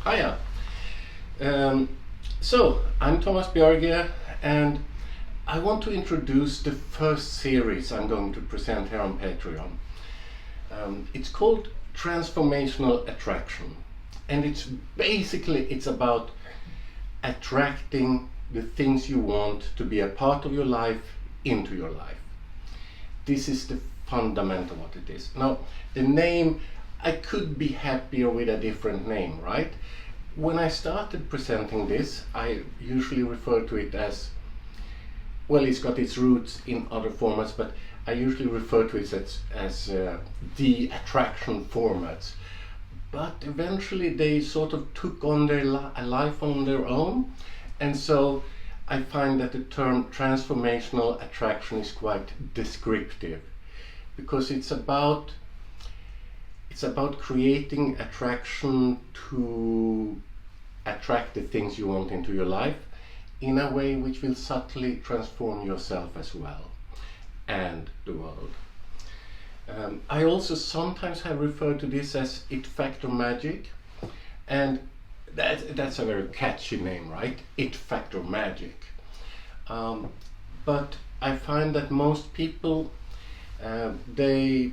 Hiya. So, I'm Thomas Björge, and I want to introduce the first series I'm going to present here on Patreon. It's called Transformational Attraction, and it's about attracting the things you want to be a part of your life into your life. This is the fundamental what it is. Now, the name, I could be happier with a different name, right? When I started presenting this, I usually refer to it as, well, it's got its roots in other formats, but I usually refer to it as the attraction formats. But eventually they sort of took on a life on their own, and so I find that the term transformational attraction is quite descriptive, because it's about creating attraction to attract the things you want into your life in a way which will subtly transform yourself as well and the world. I also sometimes have referred to this as it factor magic, and that's a very catchy name, right? It factor magic. But I find that most people they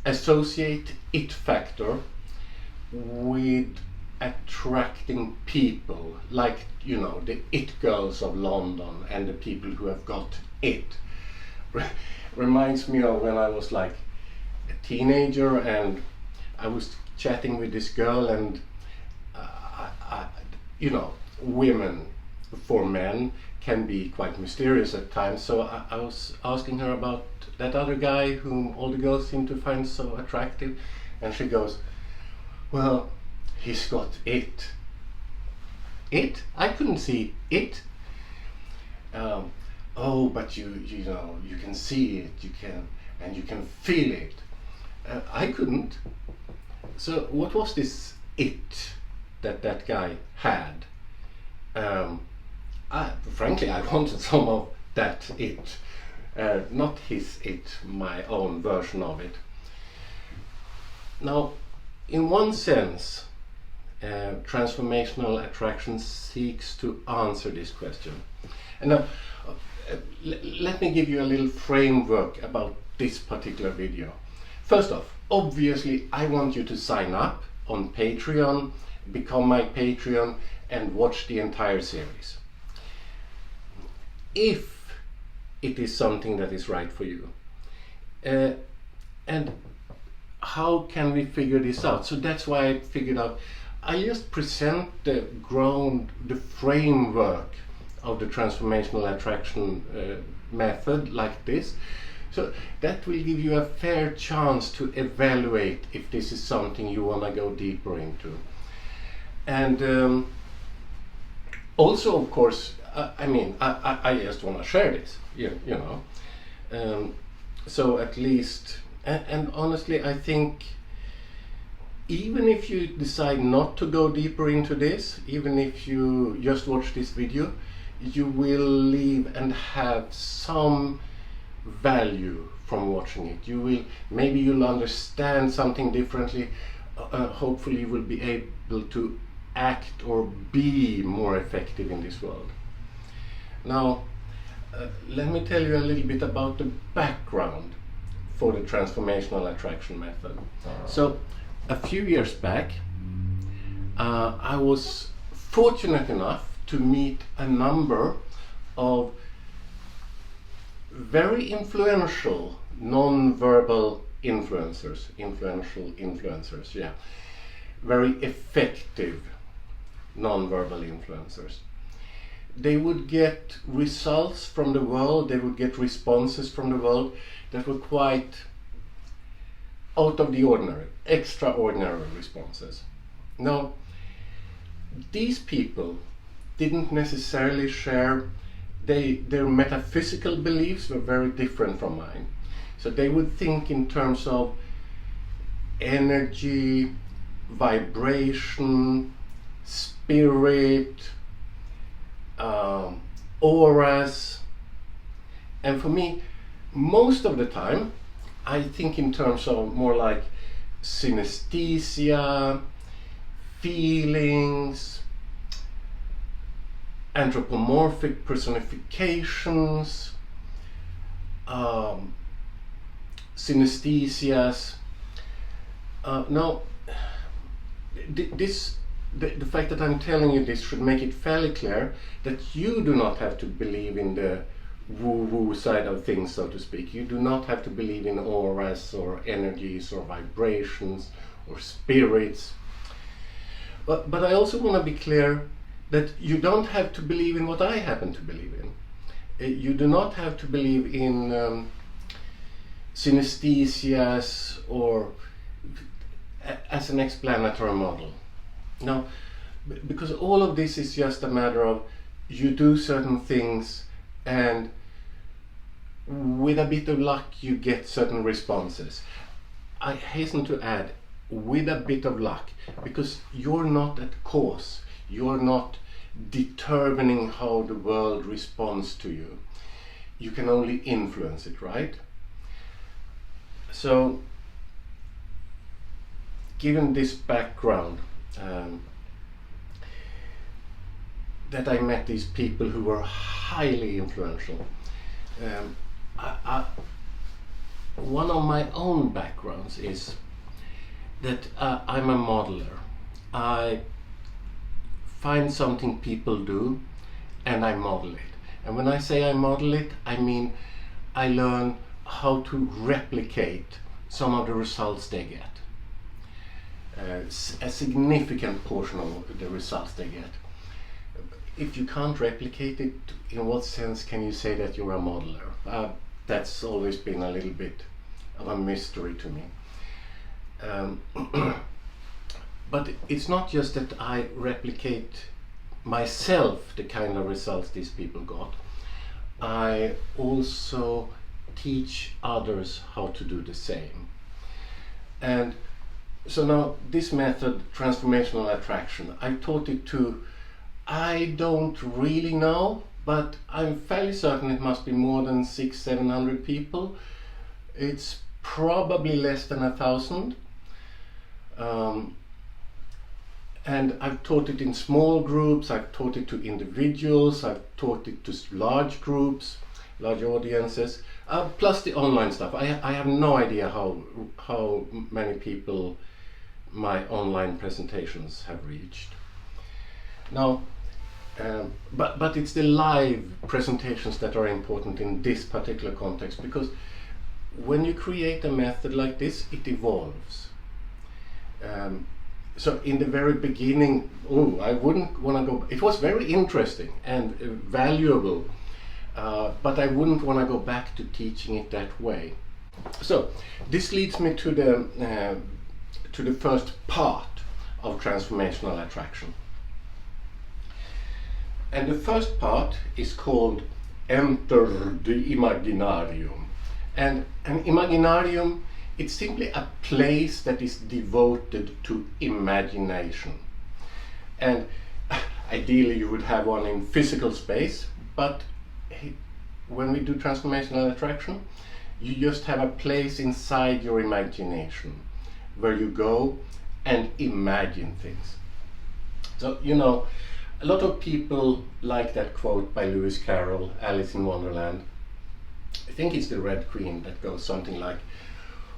associate it factor with attracting people, like, you know, the it girls of London and the people who have got it. Reminds me of when I was like a teenager and I was chatting with this girl, and you know, women for men can be quite mysterious at times, so I was asking her about that other guy whom all the girls seem to find so attractive, and she goes, well, he's got it. It? I couldn't see it. Oh, but you know, you can see it, you can feel it. I couldn't. So what was this it that guy had? Frankly, I wanted some of that it. Not his it, my own version of it. Now, in one sense, transformational attraction seeks to answer this question. And now, let me give you a little framework about this particular video. First off, obviously, I want you to sign up on Patreon, become my Patreon, and watch the entire series. If it is something that is right for you. And how can we figure this out? So that's why I figured out, I just present the framework of the transformational attraction method like this. So that will give you a fair chance to evaluate if this is something you want to go deeper into. And also, of course, I just want to share this, you know. So at least, and honestly, I think even if you decide not to go deeper into this, even if you just watch this video, you will leave and have some value from watching it. Maybe you'll understand something differently. Hopefully you will be able to act or be more effective in this world. Now, let me tell you a little bit about the background for the transformational attraction method. So, a few years back, I was fortunate enough to meet a number of very influential non-verbal influencers, yeah, very effective non-verbal influencers. They would get results from the world, they would get responses from the world that were quite out of the ordinary, extraordinary responses. Now, these people didn't necessarily share, their metaphysical beliefs were very different from mine. So they would think in terms of energy, vibration, spirit, auras, and for me, most of the time, I think in terms of more like synesthesia, feelings, anthropomorphic personifications, synesthesias. Now, the fact that I'm telling you this should make it fairly clear that you do not have to believe in the woo-woo side of things, so to speak. You do not have to believe in auras or energies or vibrations or spirits. But I also want to be clear that you don't have to believe in what I happen to believe in. You do not have to believe in synesthesias or as an explanatory model. No, because all of this is just a matter of you do certain things and with a bit of luck you get certain responses. I hasten to add, with a bit of luck, because you're not at cause. You're not determining how the world responds to you. You can only influence it, right? So, given this background, that I met these people who were highly influential. One of my own backgrounds is that I'm a modeler. I find something people do and I model it. And when I say I model it, I mean I learn how to replicate some of the results they get. A significant portion of the results they get. If you can't replicate it, in what sense can you say that you're a modeler? That's always been a little bit of a mystery to me. But it's not just that I replicate myself the kind of results these people got. I also teach others how to do the same. And so now this method, Transformational Attraction, I taught it to, I don't really know, but I'm fairly certain it must be more than 600-700 people. It's probably less than 1,000. And I've taught it in small groups, I've taught it to individuals, I've taught it to large groups, large audiences, plus the online stuff. I have no idea how many people my online presentations have reached. Now, but it's the live presentations that are important in this particular context, because when you create a method like this, it evolves. So in the very beginning, I wouldn't want to go. It was very interesting and valuable, but I wouldn't want to go back to teaching it that way. So this leads me to the first part of Transformational Attraction. And the first part is called Enter the Imaginarium. And an Imaginarium, it's simply a place that is devoted to imagination. And ideally you would have one in physical space, but when we do Transformational Attraction, you just have a place inside your imagination where you go and imagine things. So, you know, a lot of people like that quote by Lewis Carroll, Alice in Wonderland. I think it's the Red Queen that goes something like,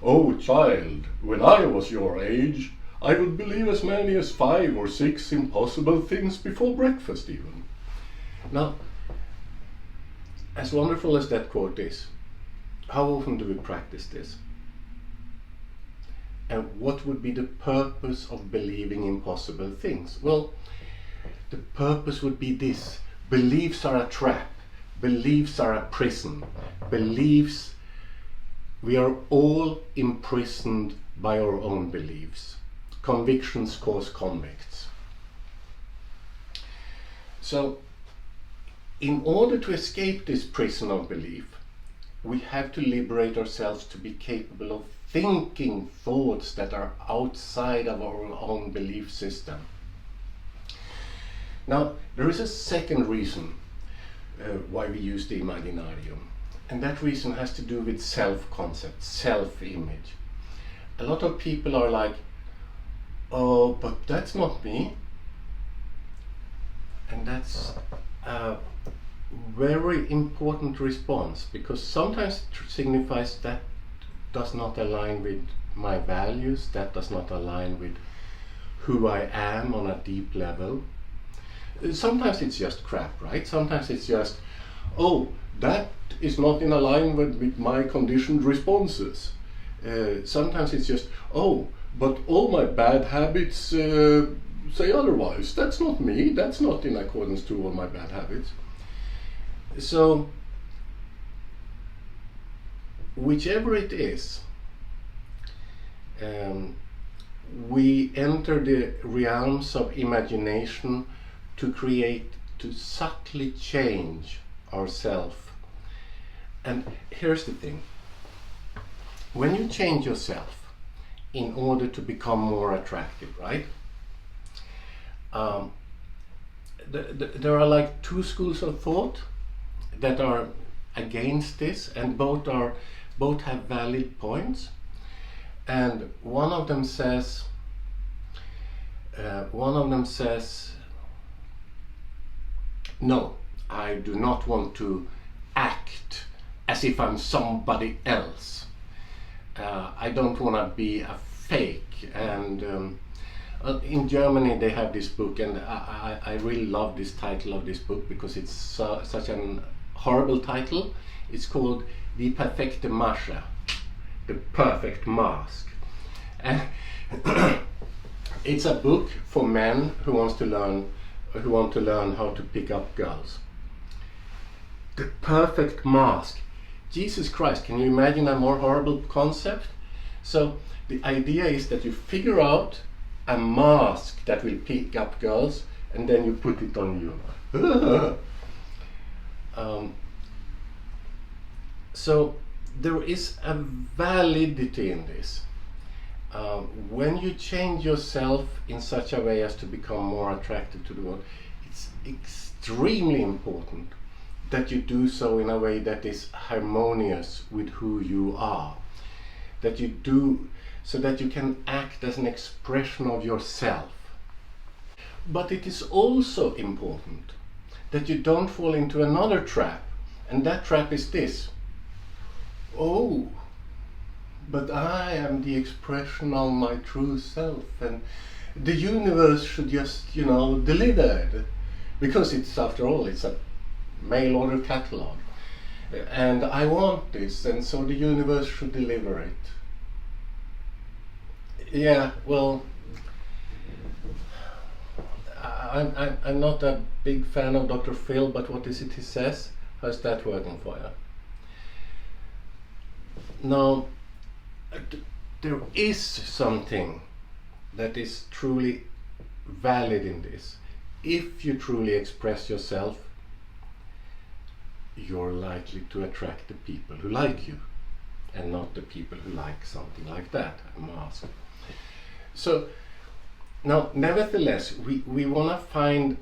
"Oh child, when I was your age, I would believe as many as 5 or 6 impossible things before breakfast even." Now, as wonderful as that quote is, how often do we practice this? And what would be the purpose of believing impossible things? Well, the purpose would be this: beliefs are a trap, beliefs are a prison, beliefs, we are all imprisoned by our own beliefs. Convictions cause convicts. So, in order to escape this prison of belief, we have to liberate ourselves to be capable of thinking thoughts that are outside of our own belief system. Now, there is a second reason why we use the Imaginarium, and that reason has to do with self-concept, self-image. A lot of people are like, oh, but that's not me. And that's a very important response, because sometimes it signifies that does not align with my values, that does not align with who I am on a deep level. Sometimes it's just crap, right? Sometimes it's just, oh, that is not in alignment with my conditioned responses. Sometimes it's just, oh, but all my bad habits say otherwise. That's not me. That's not in accordance to all my bad habits. So, whichever it is, we enter the realms of imagination to create, to subtly change ourselves. And here's the thing. When you change yourself in order to become more attractive, right? There are like two schools of thought that are against this, and both have valid points. And one of them says, no, I do not want to act as if I'm somebody else. I don't want to be a fake. And in Germany they have this book, and I really love this title of this book because it's such an horrible title. It's called Die perfekte Masche, the perfect mask. And it's a book for men who want to learn how to pick up girls. The perfect mask. Jesus Christ, can you imagine a more horrible concept? So the idea is that you figure out a mask that will pick up girls, and then you put it on you. So there is a validity in this. When you change yourself in such a way as to become more attractive to the world, it's extremely important that you do so in a way that is harmonious with who you are. That you do so that you can act as an expression of yourself. But it is also important that you don't fall into another trap, and that trap is this. Oh, but I am the expression of my true self, and the universe should just, deliver it. Because it's, after all, it's a mail order catalog. And I want this, and so the universe should deliver it. Yeah, well, I'm not a big fan of Dr. Phil, but what is it he says? How's that working for you? Now, there is something that is truly valid in this. If you truly express yourself, you're likely to attract the people who like you, and not the people who like something like that, a mask. So, now, nevertheless, we want to find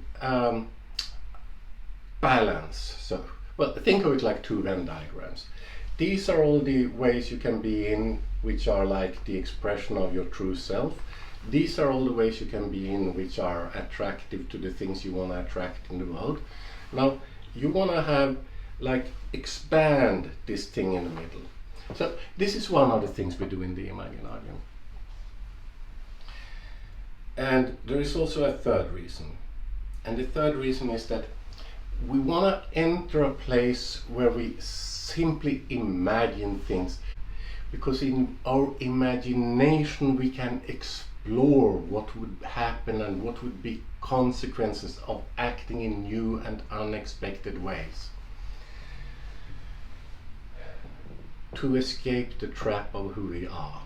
balance. So, well, think of it like two Venn diagrams. These are all the ways you can be in, which are like the expression of your true self. These are all the ways you can be in, which are attractive to the things you want to attract in the world. Now, you want to have, expand this thing in the middle. So, this is one of the things we do in the Imaginarium. And there is also a third reason. And the third reason is that we want to enter a place where we simply imagine things, because in our imagination we can explore what would happen and what would be consequences of acting in new and unexpected ways, to escape the trap of who we are.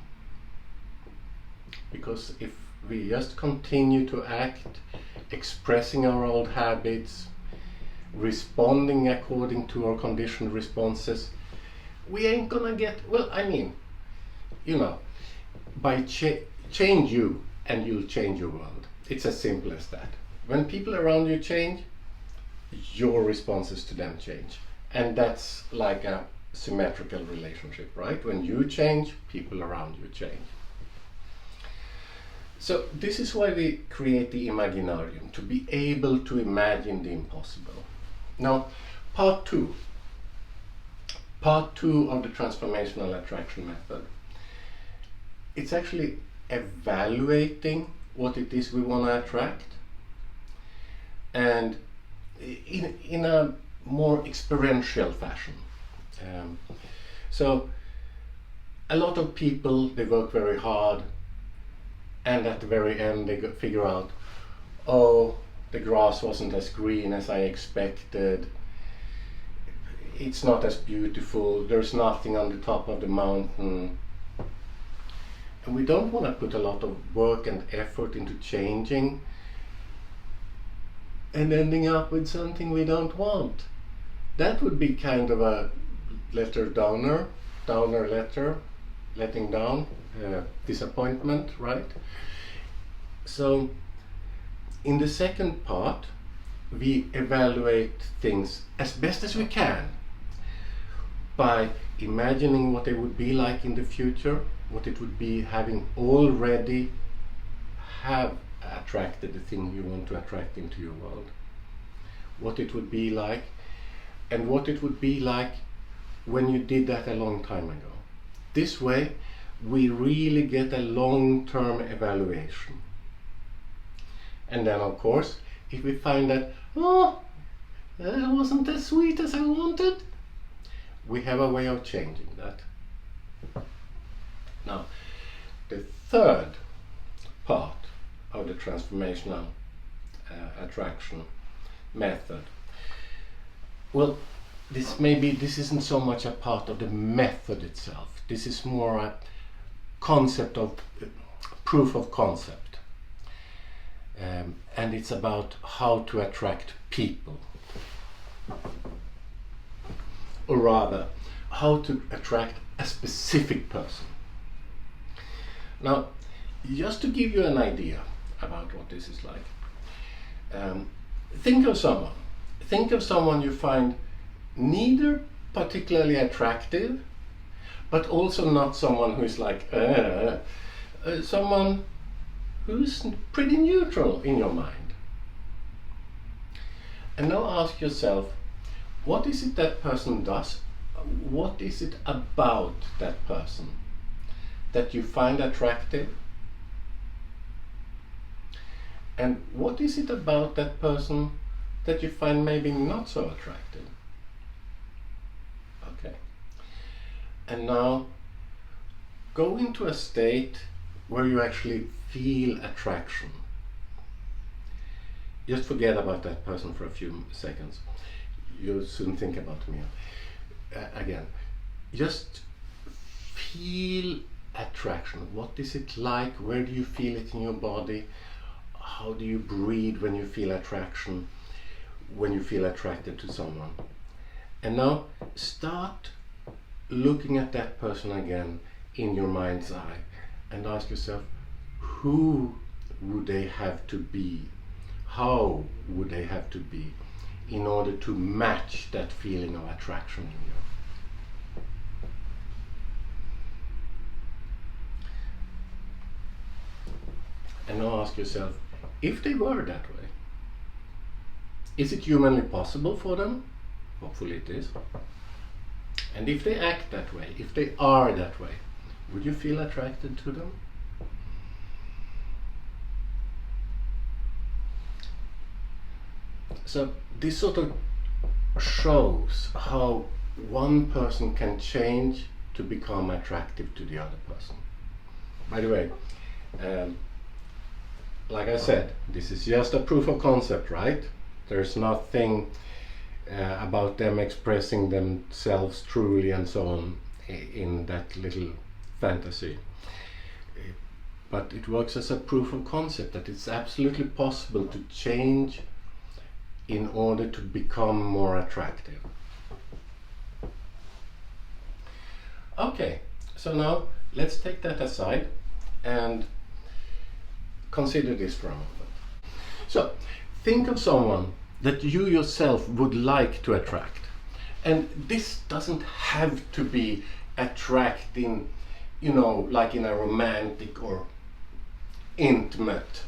Because if we just continue to act, expressing our old habits, responding according to our conditioned responses, we ain't gonna get, by change you and you'll change your world. It's as simple as that. When people around you change, your responses to them change. And that's like a symmetrical relationship, right? When you change, people around you change. So this is why we create the Imaginarium, to be able to imagine the impossible. Now, part two of the Transformational Attraction method. It's actually evaluating what it is we want to attract, and in a more experiential fashion. So a lot of people, they work very hard, and at the very end they figure out, oh, the grass wasn't as green as I expected, it's not as beautiful, there's nothing on the top of the mountain. And we don't want to put a lot of work and effort into changing and ending up with something we don't want. That would be kind of a downer letter, letting down, disappointment, right? So in the second part, we evaluate things as best as we can by imagining what they would be like in the future, what it would be having already have attracted the thing you want to attract into your world, what it would be like, and what it would be like when you did that a long time ago. This way we really get a long-term evaluation. And then of course, if we find that, oh, that wasn't as sweet as I wanted, we have a way of changing that. Now, the third part of the Transformational Attraction method, well, this isn't so much a part of the method itself. This is more a concept of proof of concept, and it's about how to attract people, or rather how to attract a specific person. Now, just to give you an idea about what this is like, think of someone you find neither particularly attractive, but also not someone who's like, someone who's pretty neutral in your mind. And now ask yourself, what is it that person does? What is it about that person that you find attractive? And what is it about that person that you find maybe not so attractive? Okay. And now go into a state where you actually feel attraction. Just forget about that person for a few seconds. You'll soon think about me again. Just feel attraction. What is it like? Where do you feel it in your body? How do you breathe when you feel attraction, when you feel attracted to someone? And now start looking at that person again in your mind's eye and ask yourself, who would they have to be? How would they have to be in order to match that feeling of attraction in you? And now ask yourself, if they were that way, is it humanly possible for them? Hopefully it is. And if they act that way, if they are that way, would you feel attracted to them? So this sort of shows how one person can change to become attractive to the other person. By the way, like I said, this is just a proof of concept, right? There's nothing about them expressing themselves truly and so on in that little fantasy. But it works as a proof of concept that it's absolutely possible to change in order to become more attractive. Okay, so now let's take that aside and consider this for a moment. So think of someone that you yourself would like to attract. And this doesn't have to be attracting, like in a romantic or intimate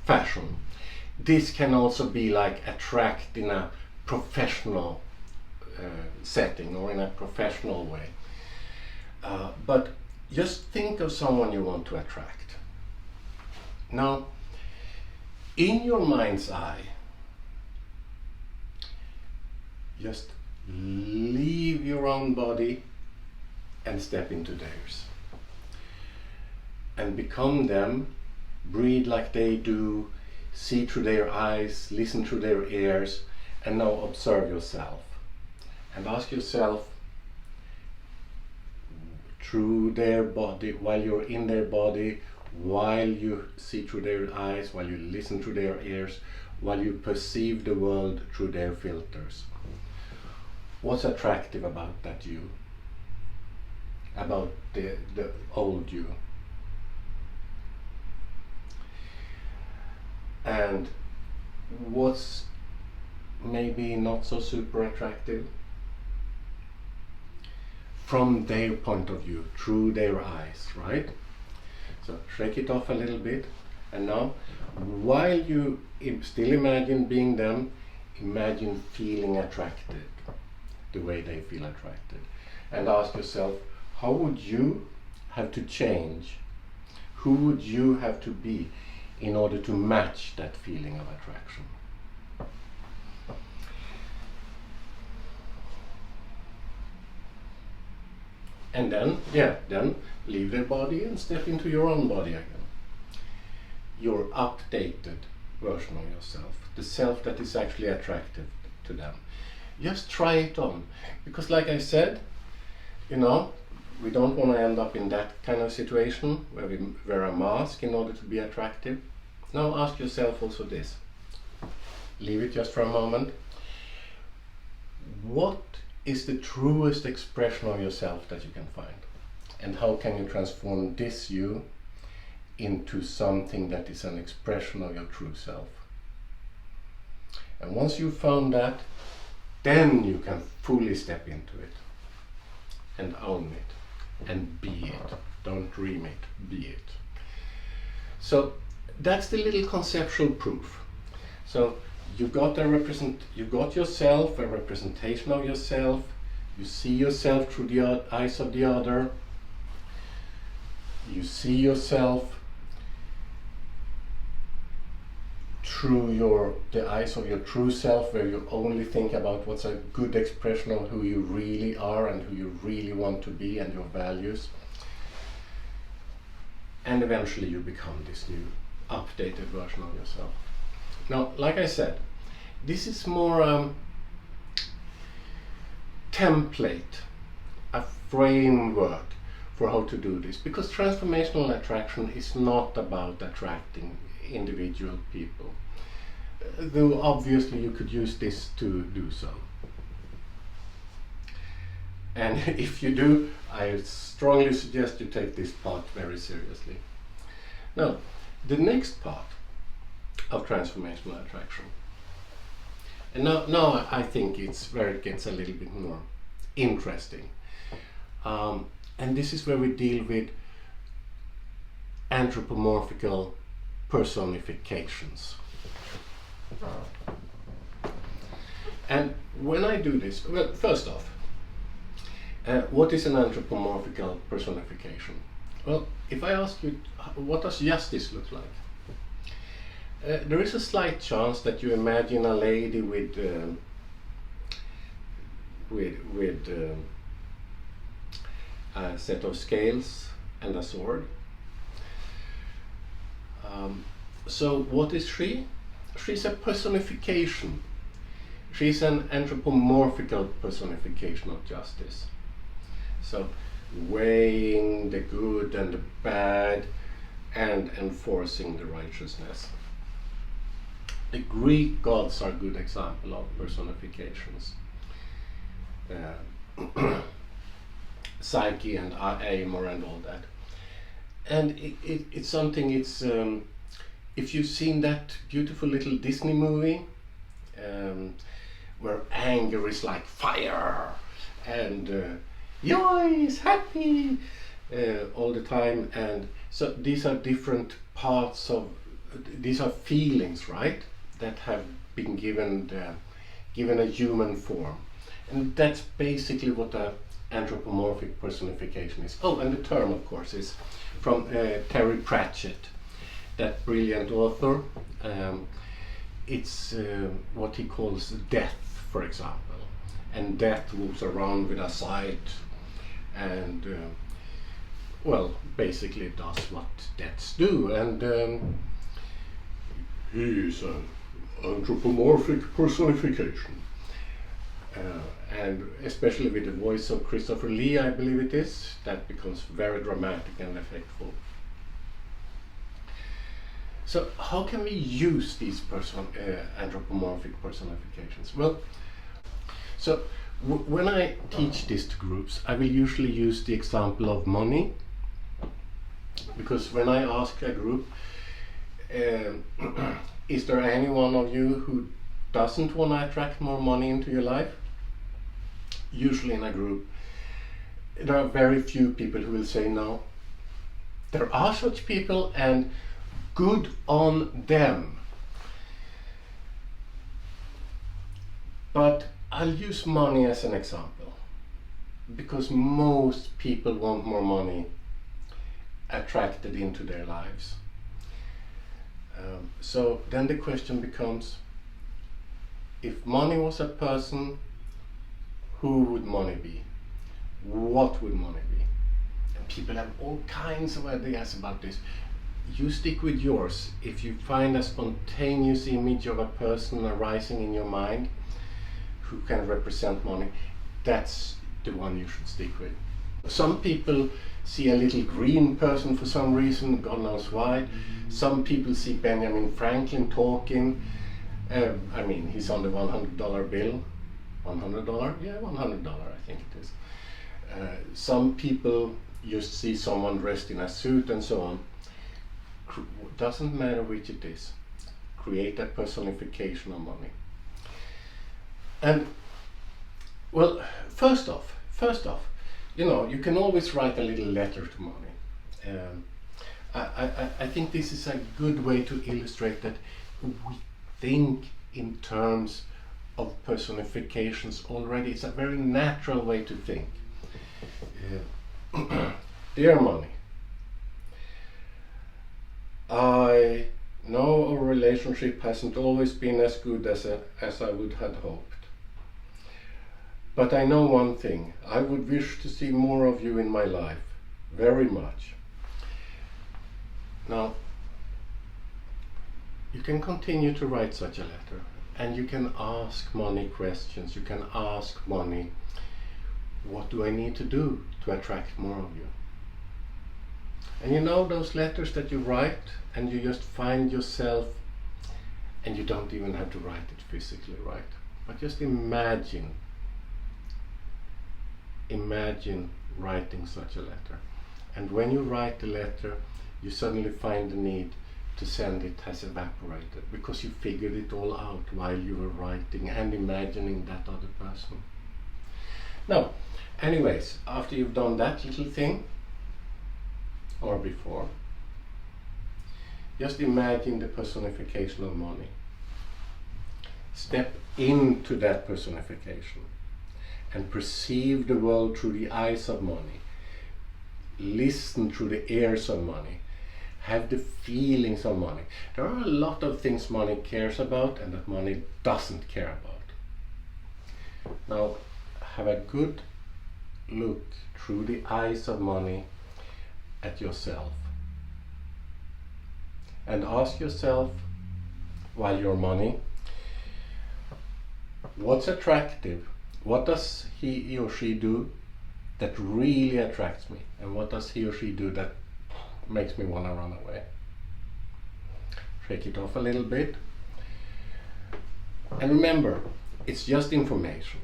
fashion. This can also be like attract in a professional setting or in a professional way. But just think of someone you want to attract. Now, in your mind's eye, just leave your own body and step into theirs. And become them, breathe like they do, see through their eyes, listen through their ears, and now observe yourself. And ask yourself, through their body, while you're in their body, while you see through their eyes, while you listen through their ears, while you perceive the world through their filters. What's attractive about that you? About the old you? And what's maybe not so super attractive? From their point of view, through their eyes, right? So shake it off a little bit, and now, while you still imagine being them, imagine feeling attracted, the way they feel attracted. And ask yourself, how would you have to change? Who would you have to be in order to match that feeling of attraction? And then leave their body and step into your own body again. Your updated version of yourself, the self that is actually attractive to them. Just try it on, because like I said, we don't want to end up in that kind of situation where we wear a mask in order to be attractive. Now ask yourself also this. Leave it just for a moment. What is the truest expression of yourself that you can find? And how can you transform this you into something that is an expression of your true self? And once you've found that, then you can fully step into it and own it and be it. Don't dream it, be it. So that's the little conceptual proof. So you got yourself, a representation of yourself. You see yourself through the eyes of the other. You see yourself through the eyes of your true self, where you only think about what's a good expression of who you really are and who you really want to be and your values. And eventually you become this new updated version of yourself. Now, like I said, this is more a template, a framework for how to do this, because transformational attraction is not about attracting individual people, though obviously you could use this to do so. And if you do, I strongly suggest you take this part very seriously. Now, the next part of transformational attraction, and now I think it's where it gets a little bit more interesting, and this is where we deal with anthropomorphical personifications. And when I do this, well, first off, what is an anthropomorphical personification? Well, if I ask you, what does justice look like? There is a slight chance that you imagine a lady with a set of scales and a sword. So what is she? She's a personification. She's an anthropomorphical personification of justice. So weighing the good and the bad and enforcing the righteousness. The Greek gods are a good example of personifications. Psyche and Amor and all that. And it's something, if you've seen that beautiful little Disney movie, where anger is like fire, and joy is happy, all the time, and so these are different parts of, these are feelings, right, that have been given a human form, and that's basically what a anthropomorphic personification is. Oh, and the term, of course, is from Terry Pratchett, that brilliant author. It's what he calls death, for example, and death moves around with a sight, and well, basically does what deaths do, and he is an anthropomorphic personification, and especially with the voice of Christopher Lee, I believe it is, that becomes very dramatic and effectful. So how can we use these anthropomorphic personifications? Well, so when I teach this to groups, I will usually use the example of money, because when I ask a group, is there any one of you who doesn't want to attract more money into your life? Usually in a group, there are very few people who will say no. There are such people, and good on them. But I'll use money as an example, because most people want more money attracted into their lives. So then the question becomes, if money was a person, who would money be? What would money be? And people have all kinds of ideas about this. You stick with yours. If you find a spontaneous image of a person arising in your mind who can represent money, that's the one you should stick with. Some people see a little green person for some reason, God knows why. Some people see Benjamin Franklin talking. I mean, he's on the $100 bill. $100? Yeah, $100, I think it is. Some people just see someone dressed in a suit and so on. Doesn't matter which it is. Create a personification of money. And, well, first off, you know, you can always write a little letter to money. I think this is a good way to illustrate that we think in terms of personifications already. It's a very natural way to think. Dear money, I know our relationship hasn't always been as good as I would have hoped. But I know one thing, I would wish to see more of you in my life, very much. Now, you can continue to write such a letter, and you can ask money questions. You can ask money, what do I need to do to attract more of you? And you know those letters that you write, and you just find yourself, and you don't even have to write it physically, right? But just imagine writing such a letter. And when you write the letter, you suddenly find the need to send it has evaporated, because you figured it all out while you were writing and imagining that other person. Now, anyways, after you've done that little thing, or before, just imagine the personification of money. Step into that personification and perceive the world through the eyes of money. Listen through the ears of money. Have the feelings of money. There are a lot of things money cares about and that money doesn't care about. Now, have a good look through the eyes of money at yourself. And ask yourself, while you're money, what's attractive? What does he or she do that really attracts me? And what does he or she do that makes me want to run away? Shake it off a little bit. And remember, it's just information.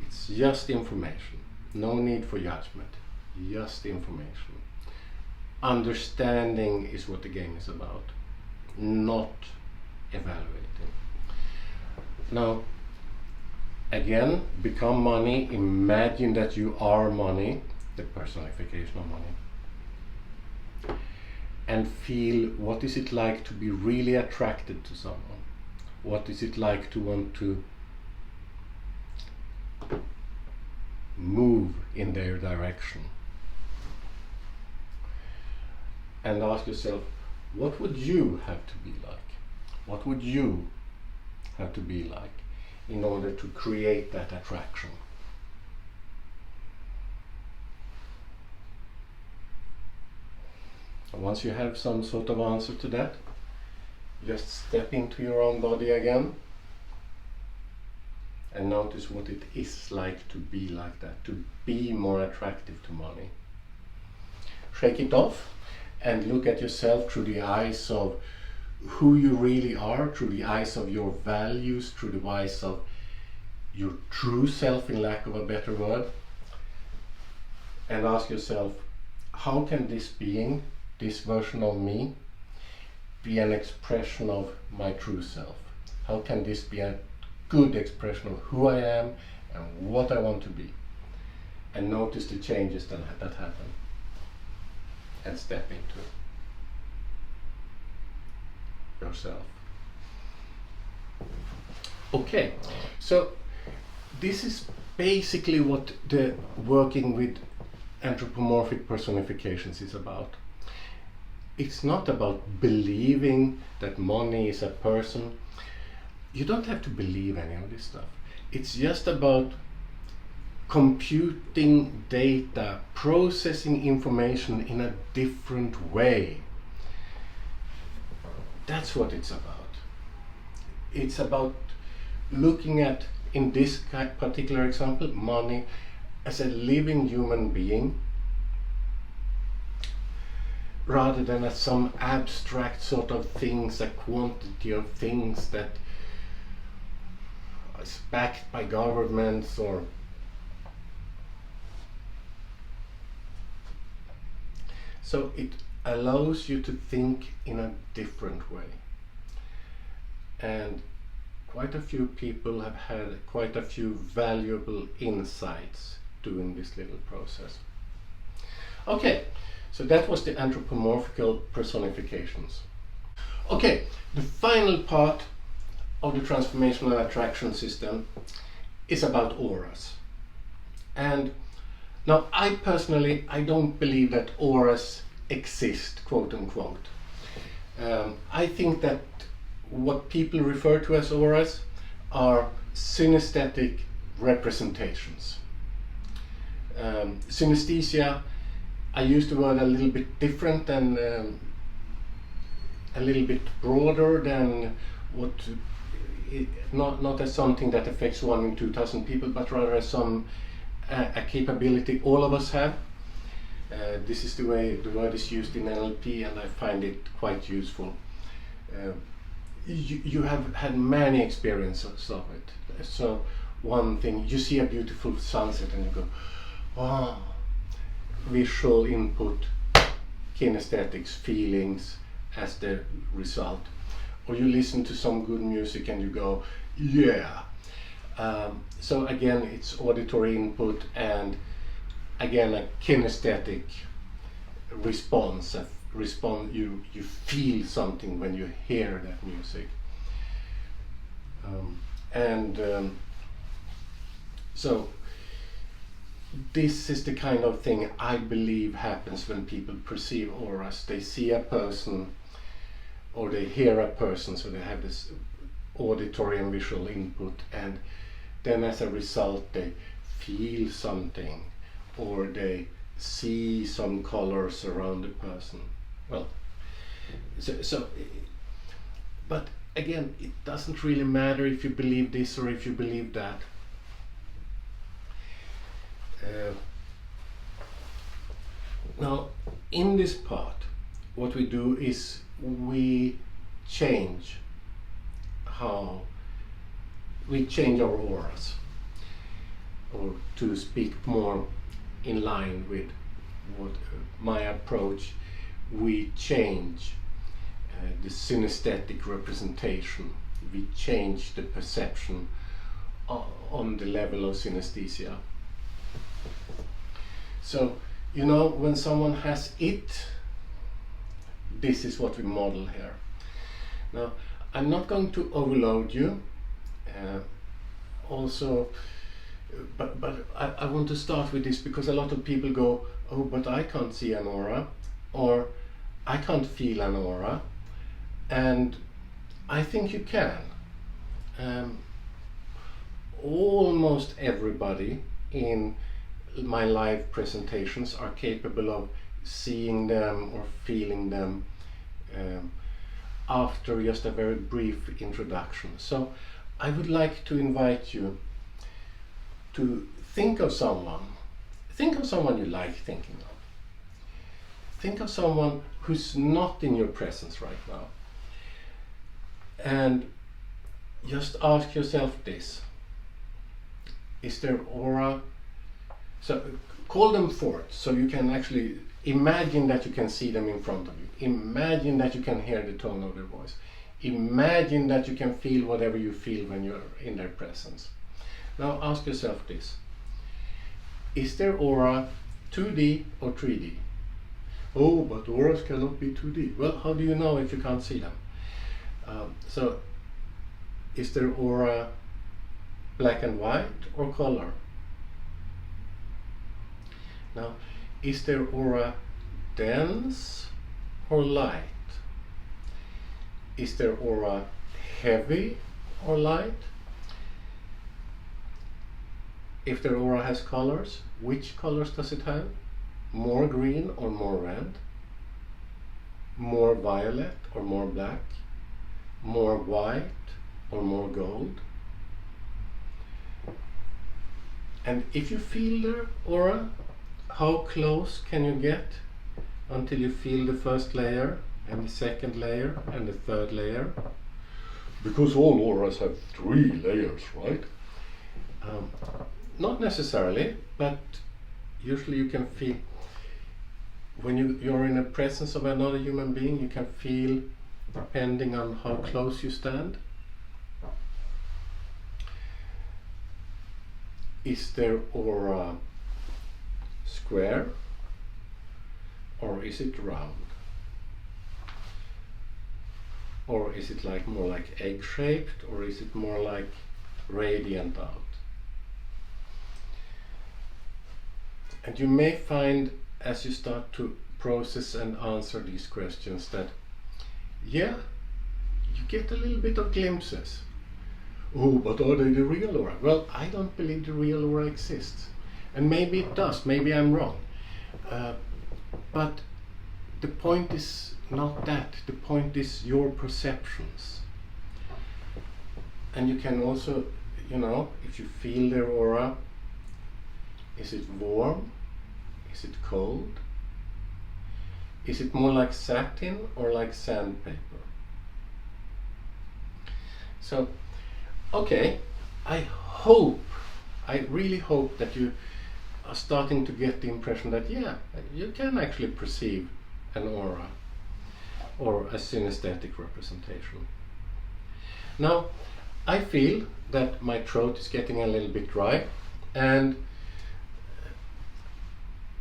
It's just information. No need for judgment. Just information. Understanding is what the game is about, not evaluating. Now, again, become money. Imagine that you are money, the personification of money. and feel what is it like to be really attracted to someone. What is it like to want to move in their direction? And ask yourself, what would you have to be like? What would you have to be like in order to create that attraction? And once you have some sort of answer to that, just step into your own body again and notice what it is like to be like that, to be more attractive to money. Shake it off and look at yourself through the eyes of who you really are, through the eyes of your values, through the eyes of your true self, in lack of a better word, and ask yourself, how can this being, this version of me, be an expression of my true self? How can this be a good expression of who I am and what I want to be? And notice the changes that happen, and step into yourself. Okay, so this is basically what the working with anthropomorphic personifications is about. It's not about believing that money is a person. You don't have to believe any of this stuff. It's just about computing data, processing information in a different way. That's what it's about. It's about looking at, in this particular example, money as a living human being, rather than as some abstract sort of things, a quantity of things that is backed by governments or so. It allows you to think in a different way, and quite a few people have had quite a few valuable insights doing this little process. Okay, so that was the anthropomorphical personifications. Okay, the final part of the transformational attraction system is about auras. And now I personally, I don't believe that auras exist, quote unquote. I think that what people refer to as auras are synesthetic representations. Synesthesia, I use the word a little bit different and a little bit broader than what, not as something that affects 1 in 2,000 people, but rather as a capability all of us have. This is the way the word is used in NLP, and I find it quite useful. You have had many experiences of it. So one thing, you see a beautiful sunset and you go, oh, visual input, kinesthetics, feelings as the result. Or you listen to some good music and you go, yeah. So again, it's auditory input and again a kinesthetic response. You feel something when you hear that music. So this is the kind of thing I believe happens when people perceive auras. They see a person or they hear a person, so they have this auditory and visual input, and then as a result they feel something or they see some colors around the person. Well, but again, it doesn't really matter if you believe this or if you believe that. Now, in this part, what we do is we change our auras, or to speak more in line with what my approach, we change the synesthetic representation. We change the perception on the level of synesthesia. So, you know, when someone has it, this is what we model here. Now, I'm not going to overload you. But I want to start with this because a lot of people go, oh, but I can't see an aura, or I can't feel an aura, and I think you can. Almost everybody in my live presentations are capable of seeing them or feeling them after just a very brief introduction. So I would like to invite you to think of someone you like thinking of. Think of someone who's not in your presence right now. And just ask yourself this. Is their aura... So call them forth so you can actually imagine that you can see them in front of you. Imagine that you can hear the tone of their voice. Imagine that you can feel whatever you feel when you're in their presence. Now ask yourself this. Is their aura 2D or 3D? Oh, but auras cannot be 2D. Well, how do you know if you can't see them? So, is their aura black and white or color? Now, is their aura dense or light? Is their aura heavy or light? If their aura has colors, which colors does it have? More green or more red? More violet or more black? More white or more gold? And if you feel their aura, how close can you get until you feel the first layer and the second layer and the third layer? Because all auras have 3 layers, right? Not necessarily, but usually you can feel, when you're in the presence of another human being, you can feel, depending on how close you stand. Is their aura square or is it round? Or is it more like egg-shaped, or is it more like radiant out? And you may find, as you start to process and answer these questions, that yeah, you get a little bit of glimpses. Oh, but are they the real aura? Well, I don't believe the real aura exists. And maybe it does, maybe I'm wrong. But the point is not that. The point is your perceptions. And you can also, if you feel their aura, is it warm? Is it cold? Is it more like satin or like sandpaper? So, okay, I really hope that you are starting to get the impression that, yeah, you can actually perceive an aura or a synesthetic representation. Now, I feel that my throat is getting a little bit dry, and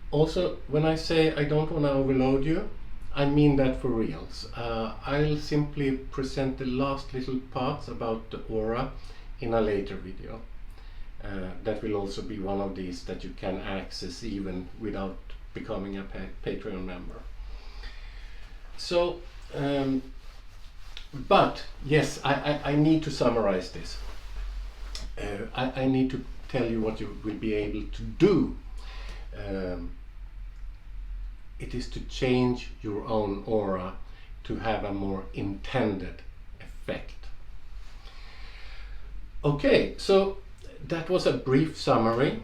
also when I say I don't want to overload you, I mean that for reals. I'll simply present the last little parts about the aura in a later video. That will also be one of these that you can access even without becoming a Patreon member. So, but yes, I need to summarize this. I need to tell you what you will be able to do. It is to change your own aura to have a more intended effect. Okay, so that was a brief summary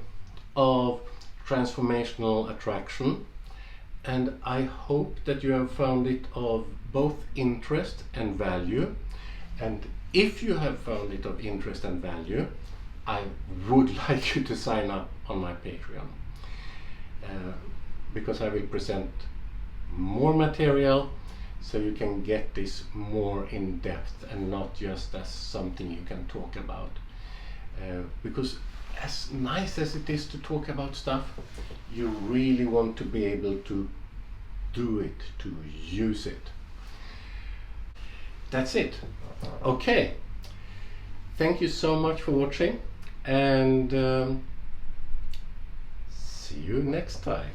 of transformational attraction, and I hope that you have found it of both interest and value. And if you have found it of interest and value, I would like you to sign up on my Patreon. Because I will present more material so you can get this more in depth and not just as something you can talk about. Because as nice as it is to talk about stuff, you really want to be able to do it, to use it. That's it. Okay. Thank you so much for watching, and see you next time.